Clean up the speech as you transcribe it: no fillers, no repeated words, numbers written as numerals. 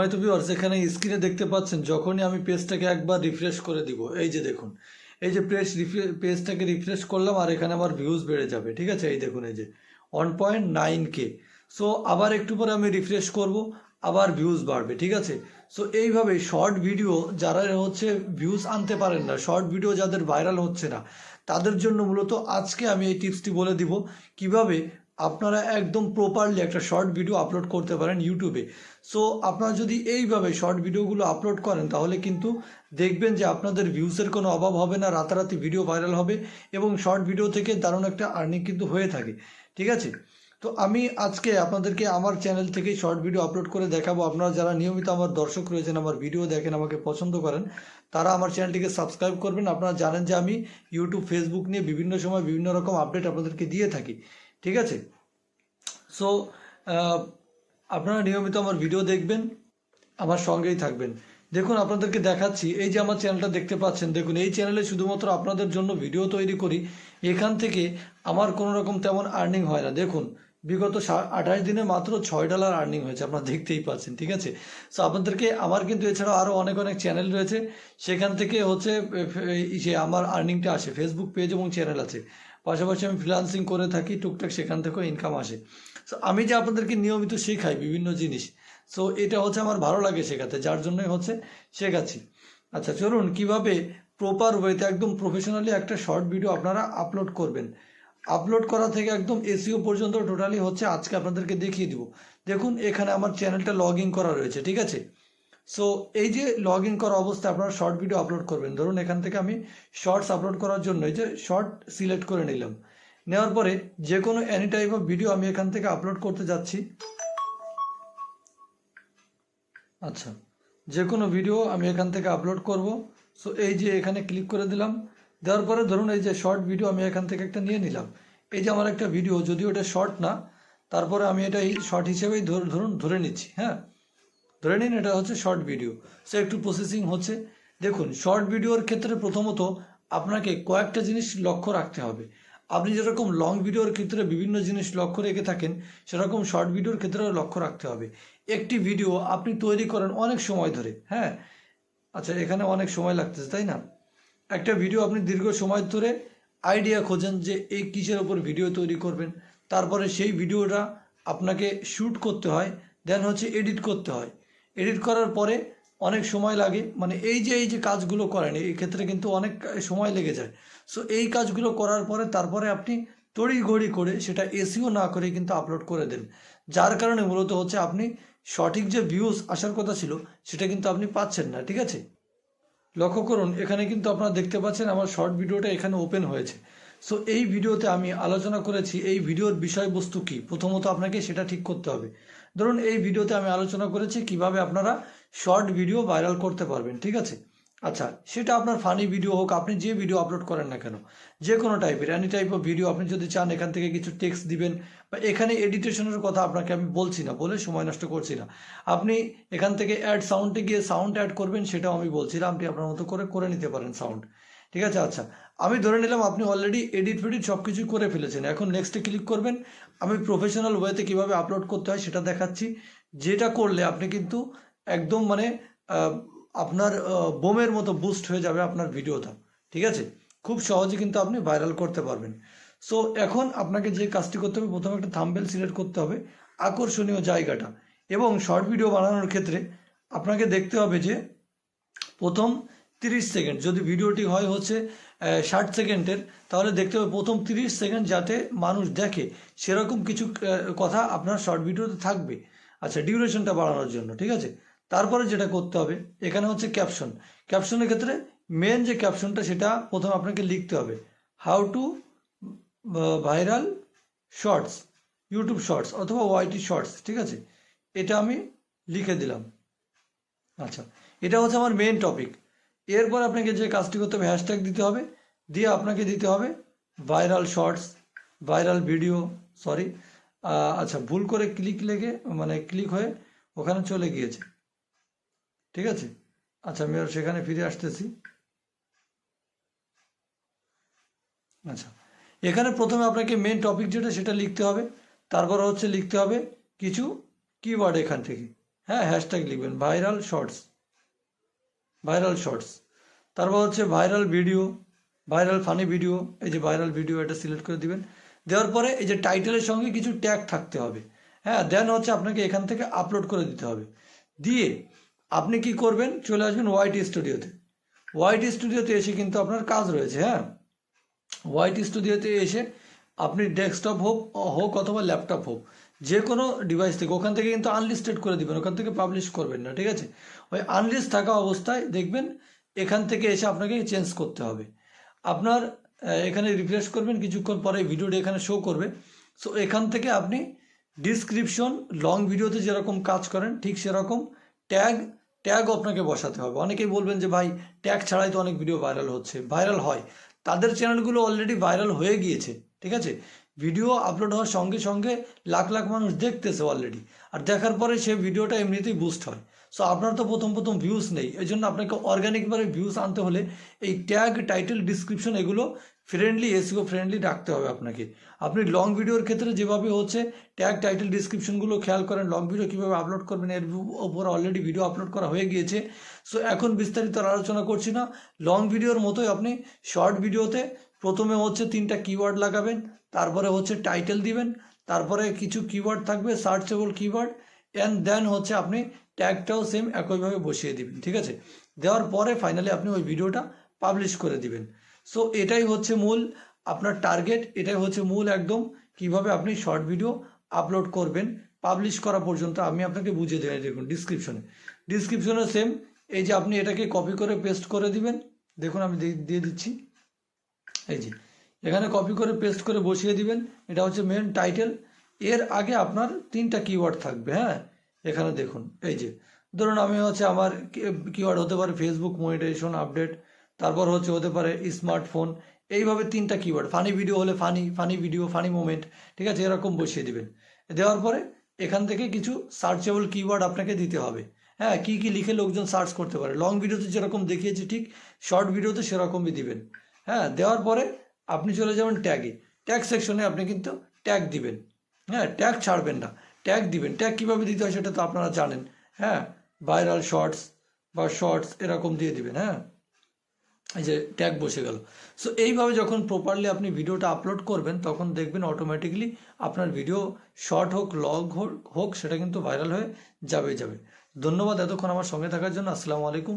সম্মানিত ভিউয়ার্স, এখানে স্ক্রিনে দেখতে পাচ্ছেন যখনই আমি পেজটাকে একবার রিফ্রেশ করে দিব, এই যে দেখুন, এই যে পেজটাকে রিফ্রেশ করলাম আর এখানে আমার ভিউজ বেড়ে যাবে। ঠিক আছে, এই দেখুন, এই যে 1.9K। সো আবার একটু পরে আমি রিফ্রেশ করব, আবার ভিউজ বাড়বে। ঠিক আছে, সো এইভাবে শর্ট ভিডিও যারা হচ্ছে ভিউজ আনতে পারেন না, শর্ট ভিডিও যাদের ভাইরাল হচ্ছে না, তাদের জন্য মূলত আজকে আমি এই টিপসটি বলে দিব কিভাবে আপনারা একদম প্রপারলি একটা শর্ট ভিডিও আপলোড করতে পারেন ইউটিউবে। সো আপনারা যদি এইভাবে শর্ট ভিডিওগুলো আপলোড করেন তাহলে কিন্তু দেখবেন যে আপনাদের ভিউসের কোনো অভাব হবে না, রাতারাতি ভিডিও ভাইরাল হবে এবং শর্ট ভিডিও থেকে দারুণ একটা আর্নিং কিন্তু হয়ে থাকে। ঠিক আছে, তো আমি আজকে আপনাদেরকে আমার চ্যানেল থেকেই শর্ট ভিডিও আপলোড করে দেখাবো। আপনারা যারা নিয়মিত আমার দর্শক রয়েছেন, আমার ভিডিও দেখেন, আমাকে পছন্দ করেন, তারা আমার চ্যানেলটিকে সাবস্ক্রাইব করবেন। আপনারা জানেন যে আমি ইউটিউব, ফেসবুক নিয়ে বিভিন্ন সময় বিভিন্ন রকম আপডেট আপনাদেরকে দিয়ে থাকি। ঠিক আছে, সো আপনারা নিয়মিত আমার ভিডিও দেখবেন, আমার সঙ্গেই থাকবেন। দেখুন, আপনাদেরকে দেখাচ্ছি, এই যে আমার চ্যানেলটা দেখতে পাচ্ছেন, দেখুন এই চ্যানেলে শুধুমাত্র আপনাদের জন্য ভিডিও তৈরি করি। এখান থেকে আমার কোনো রকম তেমন আর্নিং হয় না। দেখুন, বিগত 28 দিনে মাত্র $6 আর্নিং হয়েছে, আপনারা দেখতেই পাচ্ছেন। ঠিক আছে, সো আপনাদেরকে আমার কিন্তু এছাড়াও আরও অনেক অনেক চ্যানেল রয়েছে, সেখান থেকে হচ্ছে যে আমার আর্নিংটা আসে। ফেসবুক পেজ এবং চ্যানেল আছে, পাশাপাশি আমি ফ্রিল্যান্সিং করে থাকি টুকটাক, সেখান থেকেও ইনকাম আসে। সো আমি যে আপনাদেরকে নিয়মিত শেখাই বিভিন্ন জিনিস, সো এটা হচ্ছে আমার ভালো লাগে শেখাতে, যার জন্যই হচ্ছে শেখাচ্ছি। আচ্ছা, চলুন কিভাবে প্রপার ওয়েতে একদম প্রফেশনালি একটা শর্ট ভিডিও আপনারা আপলোড করবেন। আপলোড করা থেকে একদম এসইও পর্যন্ত টোটালি হচ্ছে আজকে আপনাদেরকে দেখিয়ে দিব। দেখুন, এখানে আমার চ্যানেলটা লগ ইন করা রয়েছে। ঠিক আছে, সো এই যে লগ ইন করা অবস্থায় আপনারা শর্ট ভিডিও আপলোড করবেন। ধরুন এখান থেকে আমি শর্টস আপলোড করার জন্য এই যে শর্ট সিলেক্ট করে নিলাম। নেওয়ার পরে যে কোনো এনি টাইপ অফ ভিডিও আমি এখান থেকে আপলোড করতে যাচ্ছি। আচ্ছা, যে কোনো ভিডিও আমি এখান থেকে আপলোড করব। সো এই যে এখানে ক্লিক করে দিলাম। দেওয়ার পরে ধরুন এই যে শর্ট ভিডিও আমি এখান থেকে একটা নিয়ে নিলাম। এই যে আমার একটা ভিডিও, যদিও এটা শর্ট না, তারপরে আমি এটা এই শর্ট হিসেবেই ধরে নিচ্ছি। হ্যাঁ, ধরে নিন এটা হচ্ছে শর্ট ভিডিও। সো একটু প্রসেসিং হচ্ছে। দেখুন, শর্ট ভিডিওর ক্ষেত্রে প্রথমত আপনাকে কয়েকটা জিনিস লক্ষ্য রাখতে হবে। আপনি যেরকম লং ভিডিওর ক্ষেত্রে বিভিন্ন জিনিস লক্ষ্য রেখে থাকেন, সেরকম শর্ট ভিডিওর ক্ষেত্রেও লক্ষ্য রাখতে হবে। একটি ভিডিও আপনি তৈরি করেন অনেক সময় ধরে, হ্যাঁ, আচ্ছা এখানে অনেক সময় লাগতেছে তাই না? একটা ভিডিও আপনি দীর্ঘ সময় ধরে আইডিয়া খোঁজেন যে এই কিসের ওপর ভিডিও তৈরি করবেন, তারপরে সেই ভিডিওটা আপনাকে শ্যুট করতে হয়, দেন হচ্ছে এডিট করতে হয়। এডিট করার পরে অনেক সময় লাগে, মানে এই যে কাজগুলো করেন এই ক্ষেত্রে কিন্তু অনেক সময় লেগে যায়। সো এই কাজগুলো করার পরে তারপরে আপনি তড়িঘড়ি করে সেটা এসইও না করে কিন্তু আপলোড করে দেন, যার কারণে মূলত হচ্ছে আপনি সঠিক যে ভিউজ আসার কথা ছিল সেটা কিন্তু আপনি পাচ্ছেন না। ঠিক আছে, লক্ষ্য করুন, এখানে কিন্তু আপনারা দেখতে পাচ্ছেন আমার শর্ট ভিডিওটা এখানে ওপেন হয়েছে। সো এই ভিডিওতে আমি আলোচনা করেছি এই ভিডিওর বিষয়বস্তু কি, প্রথমত আপনাকে সেটা ঠিক করতে হবে। ধরুন এই ভিডিওতে আমি আলোচনা করেছি কিভাবে আপনারা শর্ট ভিডিও ভাইরাল করতে পারবেন। ঠিক আছে, আচ্ছা সেটা আপনার ফানি ভিডিও হোক, আপনি যে ভিডিও আপলোড করেন না কেন, যে কোনো টাইপের এনি টাইপ অফ ভিডিও, আপনি যদি চান এখান থেকে কিছু টেক্সট দিবেন, বা এখানে এডিটেশনের কথা আপনাকে আমি বলছি না, বলে সময় নষ্ট করছি না। আপনি এখান থেকে অ্যাড সাউন্ডে গিয়ে সাউন্ড অ্যাড করবেন, সেটাও আমি বলছিলাম, আপনি আপনার মতো করে করে নিতে পারেন সাউন্ড। ঠিক আছে, আচ্ছা আমি ধরে নিলাম আপনি অলরেডি এডিট ফেডিট সব কিছুই করে ফেলেছেন, এখন নেক্সটে ক্লিক করবেন। আমি প্রফেশনাল ওয়েতে কীভাবে আপলোড করতে হয় সেটা দেখাচ্ছি, যেটা করলে আপনি কিন্তু একদম মানে আপনার বোমের মতো বুস্ট হয়ে যাবে আপনার ভিডিওটা। ঠিক আছে, খুব সহজে কিন্তু আপনি ভাইরাল করতে পারবেন। সো এখন আপনাকে যে কাজটি করতে হবে, প্রথমে একটা থাম্বনেল সিলেক্ট করতে হবে, আকর্ষণীয় জায়গাটা। এবং শর্ট ভিডিও বানানোর ক্ষেত্রে আপনাকে দেখতে হবে যে প্রথম 30 সেকেন্ড, যদি ভিডিওটি হয় হচ্ছে 60 সেকেন্ডের, তাহলে দেখতে হবে প্রথম 30 সেকেন্ড যাতে মানুষ দেখে সেরকম কিছু কথা আপনার শর্ট ভিডিওতে থাকবে। আচ্ছা, ডিউরেশনটা বাড়ানোর জন্য। ঠিক আছে, তারপরে যেটা করতে হবে এখানে হচ্ছে ক্যাপশন। ক্যাপশনের ক্ষেত্রে মেন যে ক্যাপশনটা সেটা প্রথমে আপনাকে লিখতে হবে, how to viral shorts, YouTube shorts অথবা ওয়াইটি শর্টস। ঠিক আছে, এটা আমি লিখে দিলাম। আচ্ছা, এটা হচ্ছে আমার মেন টপিক। এরপর আপনাকে যে কাজটি করতে হবে, হ্যাশট্যাগ দিতে হবে, দিয়ে আপনাকে দিতে হবে viral shorts, viral video, sorry আচ্ছা ভুল করে ক্লিক লেগে মানে ক্লিক হয়ে ওখানে চলে গিয়েছে। ঠিক আছে, আচ্ছা আমি আর সেখানে ফিরে আসতেছি। আচ্ছা, এখানে প্রথমে আপনাকে মেন টপিক যেটা সেটা লিখতে হবে, তারপর হচ্ছে লিখতে হবে কিছু কিওয়ার্ড এখান থেকে। হ্যাঁ, হ্যাশট্যাগ লিখবেন ভাইরাল শর্টস, ভাইরাল শর্টস। তারপর হচ্ছে viral video, viral funny video. এই যে ভাইরাল ভিডিও, এটা সিলেক্ট করে দিবেন। দেওয়ার পরে এই যে টাইটেলের সঙ্গে কিছু ট্যাগ থাকতে হবে। হ্যাঁ, দেন হচ্ছে আপনাকে এখান থেকে আপলোড করে দিতে হবে। দিয়ে আপনি কি করবেন, চলে আসবেন ওয়াইটি স্টুডিওতে। ওয়াইটি স্টুডিওতে এসে কিন্তু আপনার কাজ রয়েছে। হ্যাঁ, ওয়াইটি স্টুডিওতে এসে আপনি ডেস্কটপ হোক হোক অথবা ল্যাপটপ হোক, যে কোনো ডিভাইস থেকে, ওখান থেকে কিন্তু আনলিস্টেড করে দিবেন, ওখান থেকে পাবলিশ করবেন না, ঠিক আছে? ওই আনলিস্ট থাকা অবস্থায় দেখবেন এখান থেকে এসে আপনাকে চেঞ্জ করতে হবে। আপনার এখানে রিফ্রেশ করবেন, কিছুক্ষণ পরে ভিডিওটা এখানে শো করবে। সো এখান থেকে আপনি ডিসক্রিপশন, লং ভিডিওতে যেরকম কাজ করেন ঠিক সেরকম ট্যাগ ট্যাগও আপনাকে বসাতে হবে। অনেকেই বলবেন যে ভাই ট্যাগ ছাড়াই তো অনেক ভিডিও ভাইরাল হচ্ছে। ভাইরাল হয়, তাদের চ্যানেলগুলো অলরেডি ভাইরাল হয়ে গিয়েছে, ঠিক আছে? ভিডিও আপলোড হওয়ার সঙ্গে সঙ্গে লাখ লাখ মানুষ দেখতেছে অলরেডি, আর দেখার পরে সেই ভিডিওটা এমনিতেই বুস্ট হয়। সো আপনার তো প্রথম প্রথম ভিউজ নেই, এই জন্য আপনাকে অর্গানিকভাবে ভিউজ আনতে হলে এই ট্যাগ, টাইটেল, ডিসক্রিপশন এগুলো ফ্রেন্ডলি, এসইও ফ্রেন্ডলি রাখতে হবে আপনাকে। আপনি লং ভিডিওর ক্ষেত্রে যেভাবে হচ্ছে ট্যাগ, টাইটেল, ডিসক্রিপশনগুলো খেয়াল করেন, লং ভিডিও কীভাবে আপলোড করবেন এর উপর অলরেডি ভিডিও আপলোড করা হয়ে গিয়েছে। সো এখন বিস্তারিত আলোচনা করছি না। লং ভিডিওর মতোই আপনি শর্ট ভিডিওতে প্রথমে হচ্ছে 3টা কিওয়ার্ড লাগাবেন, তারপরে হচ্ছে টাইটেল দিবেন, তারপরে কিছু কিওয়ার্ড থাকবে সার্চেবল কিওয়ার্ড, অ্যান্ড দেন হচ্ছে আপনি ট্যাগটাও সেম একইভাবে বসিয়ে দিবেন, ঠিক আছে? দেওয়ার পরে ফাইনালি আপনি ওই ভিডিওটা পাবলিশ করে দিবেন। সো এটাই হচ্ছে মূল আপনার টার্গেট, এটাই হচ্ছে মূল একদম কিভাবে আপনি শর্ট ভিডিও আপলোড করবেন। পাবলিশ করা পর্যন্ত আমি আপনাকে বুঝিয়ে দেবেন। দেখুন ডিসক্রিপশনে সেম, এই যে আপনি এটাকে কপি করে পেস্ট করে দিবেন। দেখুন আমি দিয়ে দিচ্ছি, এই যে এখানে কপি করে পেস্ট করে বসিয়ে দিবেন। এটা হচ্ছে মেন টাইটেল, এর আগে আপনার 3টা কিওয়ার্ড থাকবে। হ্যাঁ, এখানে দেখুন, এই যে ধরুন আমি হচ্ছে আমার কিওয়ার্ড হতে পারে ফেসবুক মনিটাইজেশন আপডেট, তারপর হচ্ছে হতে পারে স্মার্টফোন, এইভাবে 3টা কিওয়ার্ড। ফানি ভিডিও হলে ফানি ভিডিও, ফানি মোমেন্ট, ঠিক আছে? এরকম বসিয়ে দিবেন। দেওয়ার পরে এখান থেকে কিছু সার্চেবল কিওয়ার্ড আপনাকে দিতে হবে। হ্যাঁ, কি কি লিখে লোকজন সার্চ করতে পারে, লং ভিডিওতে যেরকম দেখিয়েছি ঠিক শর্ট ভিডিওতে সেরকমই দিবেন। হ্যাঁ, দেওয়ার পরে আপনি চলে যাবেন ট্যাগে। ট্যাগ সেকশনে আপনি কিন্তু ট্যাগ দিবেন। হ্যাঁ, ট্যাগ ছাড়বেন না, ট্যাগ দিবেন। ট্যাগ কীভাবে দিতে হয় সেটা তো আপনারা জানেন। হ্যাঁ, ভাইরাল শর্টস বা শর্টস এরকম দিয়ে দিবেন। হ্যাঁ, এই যে ট্যাগ বসে গেল। সো এইভাবে যখন প্রপারলি আপনি ভিডিওটা আপলোড করবেন তখন দেখবেন অটোমেটিকলি আপনার ভিডিও শর্ট হোক লং হোক সেটা কিন্তু ভাইরাল হয়ে যাবে। ধন্যবাদ এতক্ষণ আমার সঙ্গে থাকার জন্য। আসসালামু আলাইকুম।